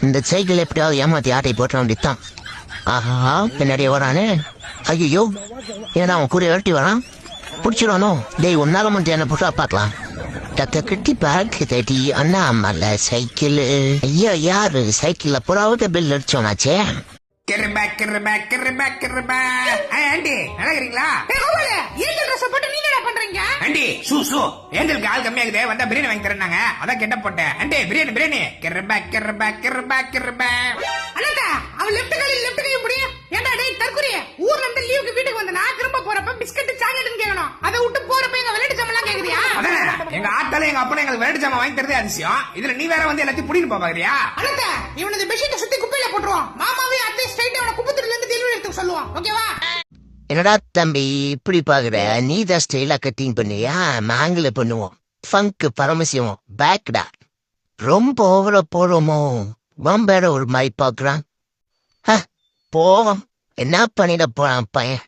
இந்த சைக்கிள் எப்படியாவது ஏமாத்தி ஆட்டை போட்ட வேண்டியதான். ஆஹா பின்னாடியே வரானே. ஐயோ ஏன்னா அவன் கூட விரட்டி வரான். பிடிச்சிடானோ? டேய் உன்னால மட்டும் என்ன புஷா பார்க்கலாம். கட்டி பேக் தட்டி அண்ணாமல சைக்கிள். ஐயா யாரு சைக்கிள்ல புறாவுக்கு பில் அடிச்சோனாச்சே. ஆண்டி நடக்கிறீங்களா? ஆண்டி சூ சூ ஏஞ்சலுக்கு ஆள் கம்மியாகுது வந்தா பிரியாணி வாங்கி தரேன்னாங்க அதான் கெட்ட போட்டேன். ஆண்டி பிரியாணி பிரியாணி அண்ணா அவன் லெஃப்ட் கையில லெஃப்ட் கை முடியும். ஏன்டா டேய் தற்குறியே ஊர்ல இருந்து லீவுக்கு வீட்டுக்கு வந்தனா திரும்ப போறப்ப பிஸ்கட் சாக்லேட் கேக்கணும். அதை விட்டு போறப்ப எங்க விளையாட்டு ஜாமெல்லாம் கேக்குறியா? எங்க ஆத்தால எங்க அப்பா எங்களுக்கு விளையாட்டு ஜாமான் வாங்கி தரதே அதிசயம். இதுல நீ வேற வந்து எல்லாத்தையும் புடின்னு பாக்குறியா? அண்ணா இவனது பெட்ஷீட்டை சுத்தி குப்பையில போட்டுருவான். மாமாவே அத்தை ஸ்ட்ரைட்டா அவன குப்பத்துல இருந்து டெலிவரி எடுத்து சொல்லுவான். ஓகேவா? என்னடா தம்பி இப்படி பாக்குற? நீ தான் ஸ்டைலா கட்டிங் பண்ணியா? நாங்கள பண்ணுவோம். ஃபங்க் பரமசிவம் பேக்டா. ரொம்ப ஓவரா போறோமோ? வம்பேற ஒரு மாதிரி பாக்குறான். போவோம். என்ன பண்ணிட போறான் பையன்.